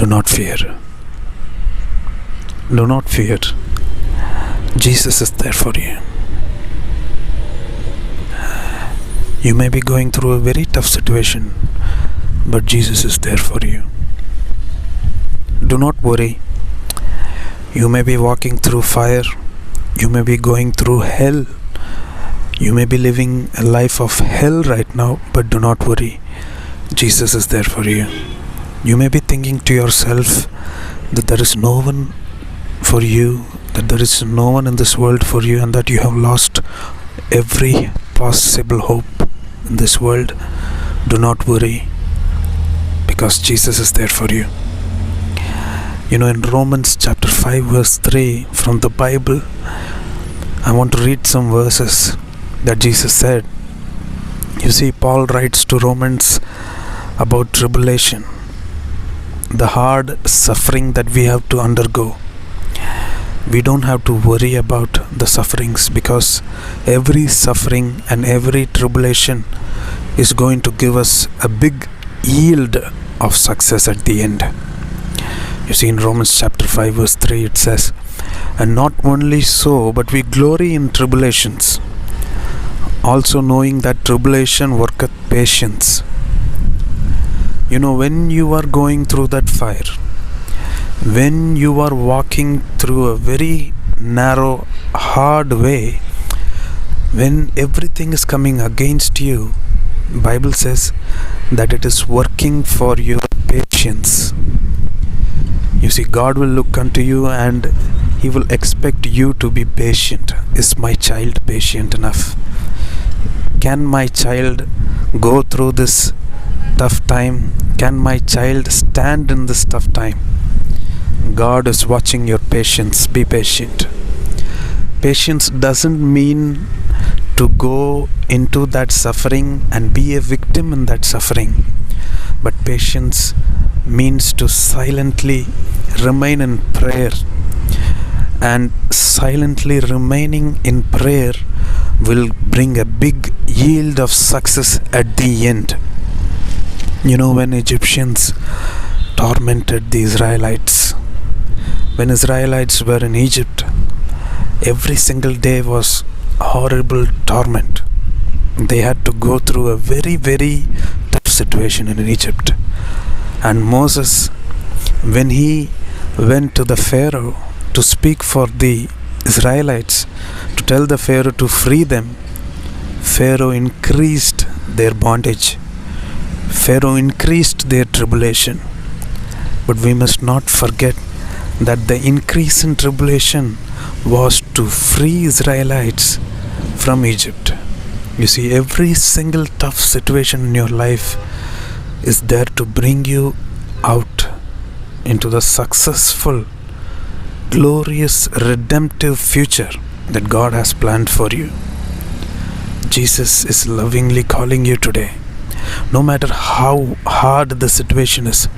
Do not fear. Do not fear. Jesus is there for you. You may be going through a very tough situation, but Jesus is there for you. Do not worry. You may be walking through fire. You may be going through hell. You may be living a life of hell right now, but do not worry. Jesus is there for you. You may be thinking to yourself that there is no one for you, that there is no one in this world for you, and that you have lost every possible hope in this world. Do not worry, because Jesus is there for you. You know, in Romans chapter 5 verse 3 from the Bible, I want to read some verses that Jesus said. You see, Paul writes to Romans about tribulation, the hard suffering that we have to undergo. We don't have to worry about the sufferings, because every suffering and every tribulation is going to give us a big yield of success at the end. You see, in Romans chapter 5 verse 3 it says, "And not only so, but we glory in tribulations, also knowing that tribulation worketh patience." You know, when you are going through that fire, when you are walking through a very narrow, hard way, when everything is coming against you, Bible says that it is working for your patience. You see, God will look unto you and He will expect you to be patient. Is my child patient enough? Can my child go through this tough time? Can my child stand in this tough time? God is watching your patience. Be patient. Patience doesn't mean to go into that suffering and be a victim in that suffering, but patience means to silently remain in prayer, and silently remaining in prayer will bring a big yield of success at the end. You know, when Egyptians tormented the Israelites, when Israelites were in Egypt, every single day was horrible torment. They had to go through a very, very tough situation in Egypt. And Moses, when he went to the Pharaoh to speak for the Israelites, to tell the Pharaoh to free them, Pharaoh increased their bondage. Pharaoh increased their tribulation. But we must not forget that the increase in tribulation was to free Israelites from Egypt. You see, every single tough situation in your life is there to bring you out into the successful, glorious, redemptive future that God has planned for you. Jesus is lovingly calling you today. No matter how hard the situation is,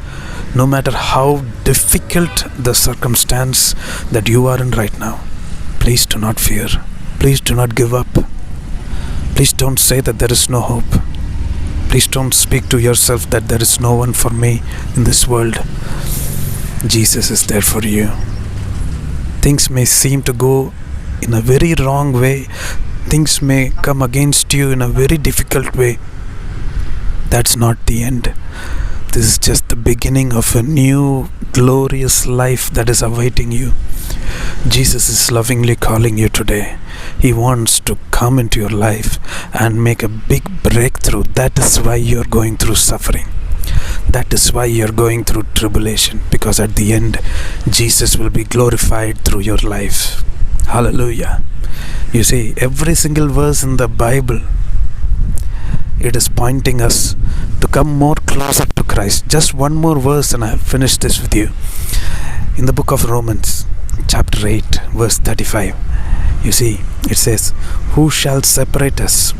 no matter how difficult the circumstance that you are in right now, please do not fear. Please do not give up. Please don't say that there is no hope. Please don't speak to yourself that there is no one for me in this world. Jesus is there for you. Things may seem to go in a very wrong way. Things may come against you in a very difficult way. That's not the end. This is just the beginning of a new glorious life that is awaiting you. Jesus is lovingly calling you today. He wants to come into your life and make a big breakthrough. That is why you are going through suffering. That is why you are going through tribulation, because at the end, Jesus will be glorified through your life. Hallelujah. You see, every single verse in the Bible, it is pointing us to come more closer to Christ. Just one more verse and I'll finish this with you. In the book of Romans, chapter 8, verse 35, you see, it says, "Who shall separate us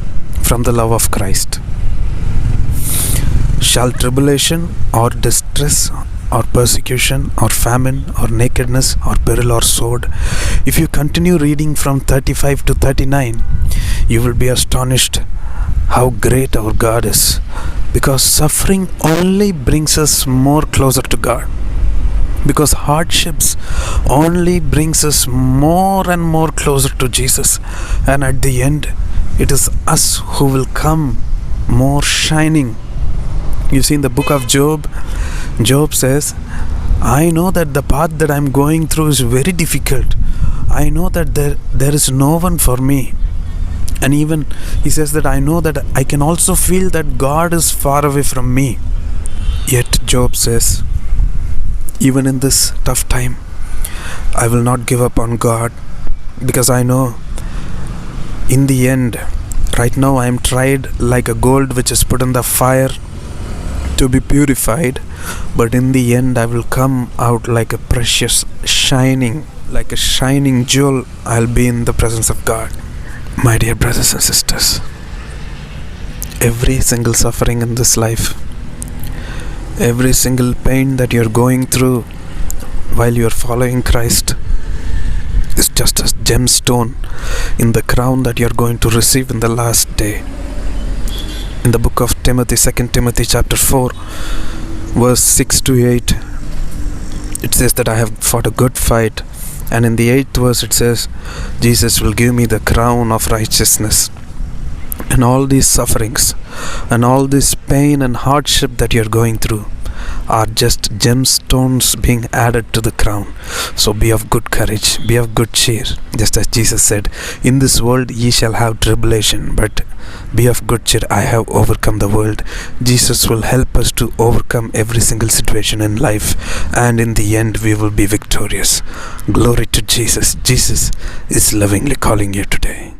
from the love of Christ? Shall tribulation or distress or persecution or famine or nakedness or peril or sword?" If you continue reading from 35 to 39, you will be astonished how great our God is, because suffering only brings us more closer to God. because hardships only brings us more and more closer to Jesus, and at the end it is us who will come more shining. You see, in the book of Job says, I know that the path that I'm going through is very difficult. I know that there is no one for me. And even he says that I know that I can also feel that God is far away from me. Yet Job says, even in this tough time, I will not give up on God, because I know in the end, right now I am tried like a gold which is put in the fire to be purified, but in the end I will come out like a precious shining, like a shining jewel. I'll be in the presence of God. My dear brothers and sisters, every single suffering in this life, every single pain that you're going through while you're following Christ is just a gemstone in the crown that you're going to receive in the last day. In the book of Timothy, 2 Timothy chapter 4, verse 6 to 8, it says that I have fought a good fight. And in the 8th verse it says, Jesus will give me the crown of righteousness. And all these sufferings and all this pain and hardship that you're going through are just gemstones being added to the crown. So be of good courage, be of good cheer. Just as Jesus said, in this world ye shall have tribulation, but be of good cheer, I have overcome the world. Jesus will help us to overcome every single situation in life, and in the end we will be victorious. Glory to Jesus. Jesus is lovingly calling you today.